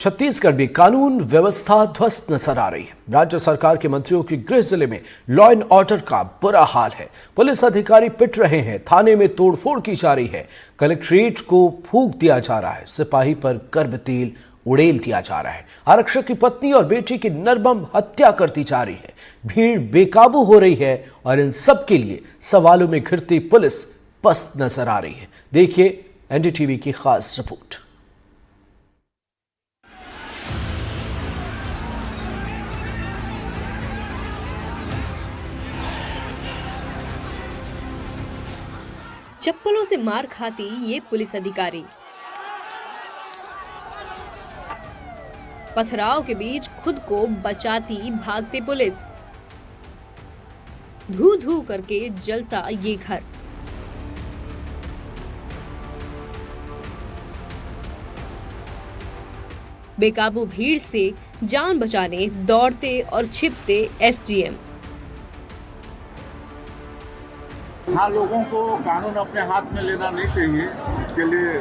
छत्तीसगढ़ में कानून व्यवस्था ध्वस्त नजर आ रही है। राज्य सरकार के मंत्रियों की गृह जिले में लॉ एंड ऑर्डर का बुरा हाल है। पुलिस अधिकारी पिट रहे हैं, थाने में तोड़फोड़ की जा रही है, कलेक्ट्रेट को फूंक दिया जा रहा है, सिपाही पर कर्ब तेल उड़ेल दिया जा रहा है, आरक्षक की पत्नी और बेटी की निर्मम हत्या कर दी जा रही है, भीड़ बेकाबू हो रही है और इन सब के लिए सवालों में घिरती पुलिस पस्त नजर आ रही है। देखिए एनडीटीवी की खास रिपोर्ट। चप्पलों से मार खाती ये पुलिस अधिकारी पथराव के बीच खुद को बचाती भागती पुलिस, धू धू करके जलता ये घर। बेकाबू भीड़ से जान बचाने दौड़ते और छिपते एसडीएम। हाँ, लोगों को कानून अपने हाथ में लेना नहीं चाहिए। इसके लिए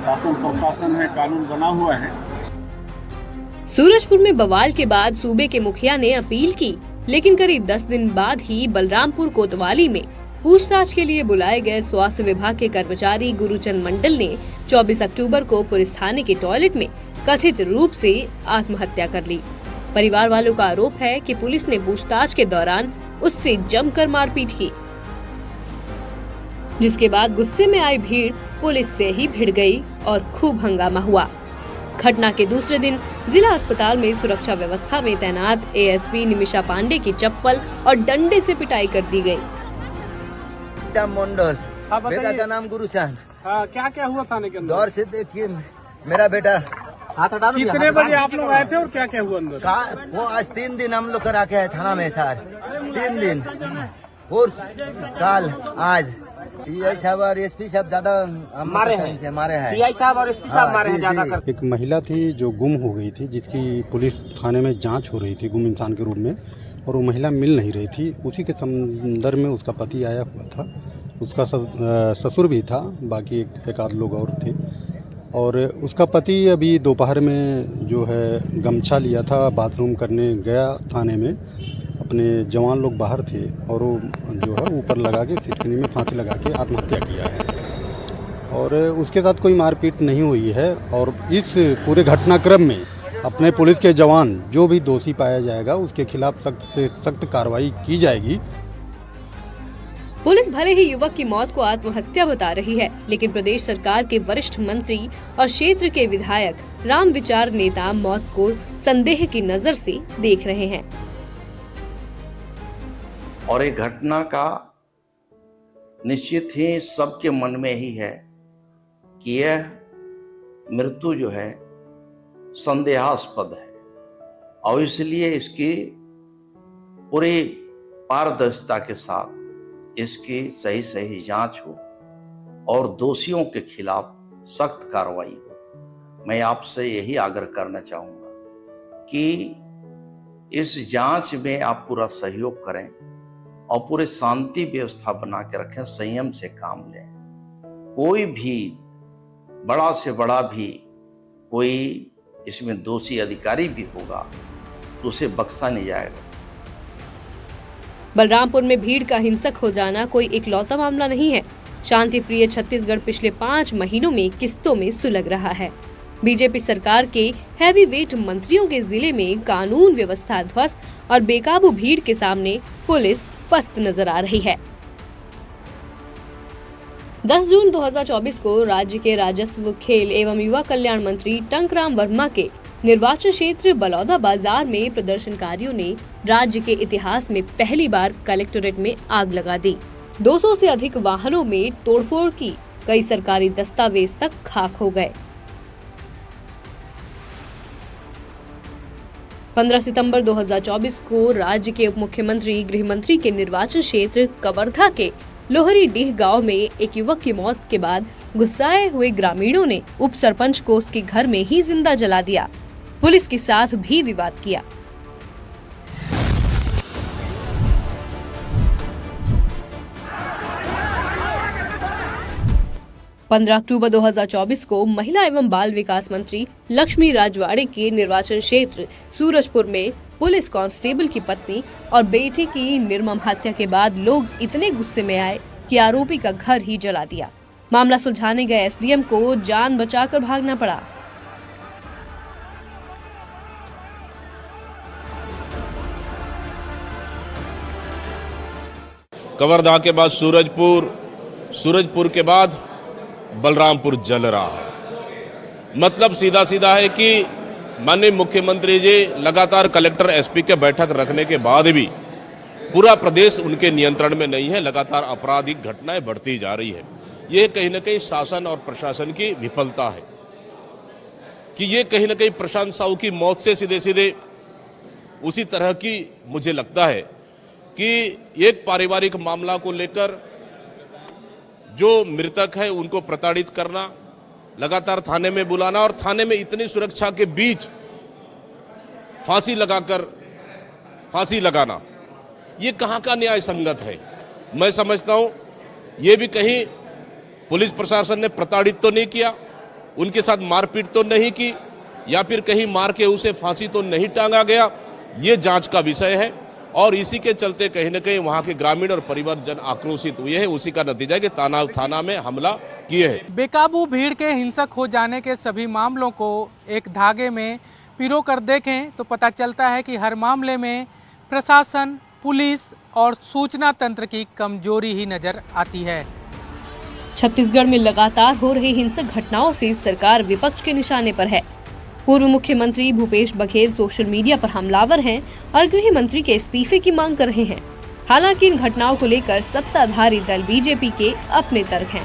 शासन प्रशासन है, कानून बना हुआ है। सूरजपुर में बवाल के बाद सूबे के मुखिया ने अपील की, लेकिन करीब 10 दिन बाद ही बलरामपुर कोतवाली में पूछताछ के लिए बुलाए गए स्वास्थ्य विभाग के कर्मचारी गुरुचंद मंडल ने 24 अक्टूबर को पुलिस थाने के टॉयलेट में कथित रूप से आत्महत्या कर ली। परिवार वालों का आरोप है कि पुलिस ने पूछताछ के दौरान उससे जमकर मारपीट की, जिसके बाद गुस्से में आई भीड़ पुलिस से ही भिड़ गई और खूब हंगामा हुआ। घटना के दूसरे दिन जिला अस्पताल में सुरक्षा व्यवस्था में तैनात एएसपी निमिषा पांडे की चप्पल और डंडे से पिटाई कर दी गई। मंडल, बेटा का नाम गुरुचंद। क्या क्या हुआ थाने के अंदर? दौर से देखिए मेरा बेटा। कितने बजे आप लोग आए थे और क्या क्या हुआ अंदर? वो आज 3 दिन हम लोग करा के आए थाना में सर, 3 दिन और कल आज टीआई साहब और एसपी साहब ज्यादा मारे हैं। टीआई साहब और एसपी साहब मारे हैं ज्यादा कर। एक महिला थी जो गुम हो गई थी, जिसकी पुलिस थाने में जांच हो रही थी गुम इंसान के रूप में, और वो महिला मिल नहीं रही थी। उसी के संदर्भ में उसका पति आया हुआ था, उसका ससुर भी था, बाकी एक आध लोग और थे। और उसका पति अभी दोपहर में जो है गमछा लिया था, बाथरूम करने गया थाने में, अपने जवान लोग बाहर थे और वो जो है ऊपर लगा के सिटकनी में फांसी लगा के आत्महत्या किया है। और उसके साथ कोई मारपीट नहीं हुई है। और इस पूरे घटनाक्रम में अपने पुलिस के जवान जो भी दोषी पाया जाएगा उसके खिलाफ सख्त से सख्त कार्रवाई की जाएगी। पुलिस भले ही युवक की मौत को आत्महत्या बता रही है, लेकिन प्रदेश सरकार के वरिष्ठ मंत्री और क्षेत्र के विधायक राम विचार नेता मौत को संदेह की नजर से देख रहे हैं। और एक घटना का निश्चित ही सबके मन में ही है कि यह मृत्यु जो है संदेहास्पद है, और इसलिए इसकी पूरी पारदर्शिता के साथ इसकी सही जांच हो और दोषियों के खिलाफ सख्त कार्रवाई हो। मैं आपसे यही आग्रह करना चाहूंगा कि इस जांच में आप पूरा सहयोग करें और पूरे शांति व्यवस्था बना के रखें, संयम से काम लें। कोई भी बड़ा से बड़ा भी कोई इसमें दोषी अधिकारी भी होगा तो उसे बख्शा नहीं जाएगा। बलरामपुर में भीड़ का हिंसक हो जाना कोई इकलौता मामला नहीं है। शांति प्रिय छत्तीसगढ़ पिछले 5 महीनों में किस्तों में सुलग रहा है। बीजेपी सरकार के हैवी वेट मंत्रियों के जिले में कानून व्यवस्था ध्वस्त और बेकाबू भीड़ के सामने पुलिस पस्त नजर आ रही है। 10 जून 2024 को राज्य के राजस्व, खेल एवं युवा कल्याण मंत्री टंकराम वर्मा के निर्वाचन क्षेत्र बलौदा बाजार में प्रदर्शनकारियों ने राज्य के इतिहास में पहली बार कलेक्टोरेट में आग लगा दी। 200 से अधिक वाहनों में तोड़फोड़ की, कई सरकारी दस्तावेज तक खाक हो गए। 15 सितंबर 2024 को राज्य के उप मुख्यमंत्री गृह मंत्री के निर्वाचन क्षेत्र कवर्धा के लोहरी डीह गांव में एक युवक की मौत के बाद गुस्साए हुए ग्रामीणों ने उप सरपंच को उसके घर में ही जिंदा जला दिया। पुलिस के साथ भी विवाद किया। 15 अक्टूबर 2024 को महिला एवं बाल विकास मंत्री लक्ष्मी राजवाड़े के निर्वाचन क्षेत्र सूरजपुर में पुलिस कांस्टेबल की पत्नी और बेटे की निर्मम हत्या के बाद लोग इतने गुस्से में आए कि आरोपी का घर ही जला दिया। मामला सुलझाने गए एसडीएम को जान बचाकर भागना पड़ा। कवर्धा के बाद सूरजपुर के बाद बलरामपुर जल रहा है। मतलब सीधा सीधा है कि माननीय मुख्यमंत्री जी लगातार कलेक्टर एसपी के बैठक रखने के बाद भी पूरा प्रदेश उनके नियंत्रण में नहीं है। लगातार आपराधिक घटनाएं बढ़ती जा रही है। ये कहीं ना कहीं शासन और प्रशासन की विफलता है कि ये कहीं ना कहीं प्रशांत साहू की मौत से सीधे सीधे उसी तरह की मुझे लगता है कि एक पारिवारिक मामला को लेकर जो मृतक है उनको प्रताड़ित करना, लगातार थाने में बुलाना और थाने में इतनी सुरक्षा के बीच फांसी लगाना, ये कहाँ का न्याय संगत है। मैं समझता हूं ये भी कहीं पुलिस प्रशासन ने प्रताड़ित तो नहीं किया, उनके साथ मारपीट तो नहीं की, या फिर कहीं मार के उसे फांसी तो नहीं टांगा गया। ये जांच का विषय है और इसी के चलते कहीं न कहीं वहां के ग्रामीण और परिवारजन आक्रोशित हुए हैं। उसी का नतीजा है कि थाना में हमला किए हैं। बेकाबू भीड़ के हिंसक हो जाने के सभी मामलों को एक धागे में पिरो कर देखें तो पता चलता है कि हर मामले में प्रशासन, पुलिस और सूचना तंत्र की कमजोरी ही नजर आती है। छत्तीसगढ़ में लगातार हो रही हिंसक घटनाओं से सरकार विपक्ष के निशाने पर है। पूर्व मुख्यमंत्री भूपेश बघेल सोशल मीडिया पर हमलावर हैं और गृह मंत्री के इस्तीफे की मांग कर रहे हैं। हालांकि इन घटनाओं को लेकर सत्ताधारी दल बीजेपी के अपने तर्क हैं।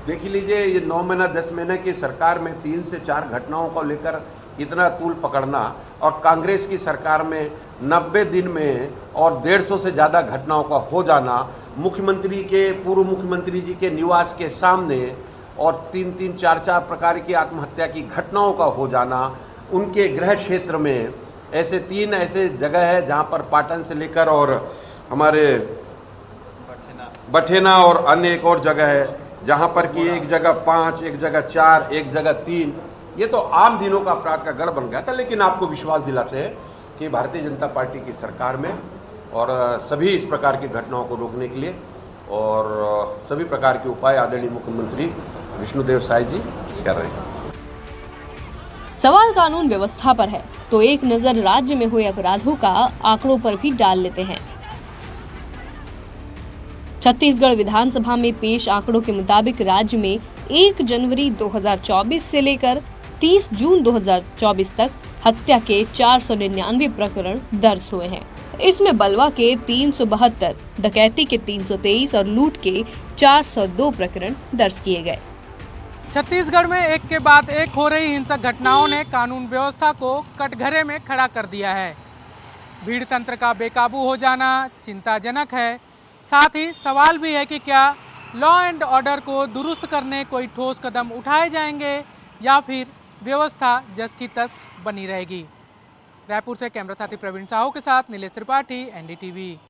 देख लीजिए, ये 9 महीना 10 महीने की सरकार में 3 से 4 घटनाओं को लेकर इतना तूल पकड़ना और कांग्रेस की सरकार में 90 दिन में और 150 से ज़्यादा घटनाओं का हो जाना, मुख्यमंत्री के पूर्व मुख्यमंत्री जी के निवास के सामने और 3-3, 4-4 प्रकार की आत्महत्या की घटनाओं का हो जाना, उनके गृह क्षेत्र में ऐसे 3 ऐसे जगह है जहां पर पाटन से लेकर और हमारे बठेना और अन्य एक और जगह है जहां पर कि एक जगह 5, एक जगह 4, एक जगह 3। ये तो आम दिनों का अपराध का गढ़ बन गया था। लेकिन आपको विश्वास दिलाते हैं कि भारतीय जनता पार्टी की सरकार में और सभी इस प्रकार की घटनाओं को रोकने के लिए और सभी प्रकार के उपाय आदरणीय मुख्यमंत्री विष्णुदेव साय जी कर रहे हैं। सवाल कानून व्यवस्था पर है तो एक नजर राज्य में हुए अपराधों का आंकड़ों पर भी डाल लेते हैं। छत्तीसगढ़ विधानसभा में पेश आंकड़ों के मुताबिक राज्य में 1 जनवरी 2024 से लेकर 30 जून 2024 तक हत्या के 499 प्रकरण दर्ज हुए हैं। इसमें बलवा के 372, डकैती के 323 और लूट के 402 प्रकरण दर्ज किए गए। छत्तीसगढ़ में एक के बाद एक हो रही हिंसक घटनाओं ने कानून व्यवस्था को कटघरे में खड़ा कर दिया है। भीड़ तंत्र का बेकाबू हो जाना चिंताजनक है। साथ ही सवाल भी है कि क्या लॉ एंड ऑर्डर को दुरुस्त करने कोई ठोस कदम उठाए जाएंगे या फिर व्यवस्था जस की तस बनी रहेगी। रायपुर से कैमरा साथी प्रवीण साहू के साथ नीलेश त्रिपाठी, NDTV।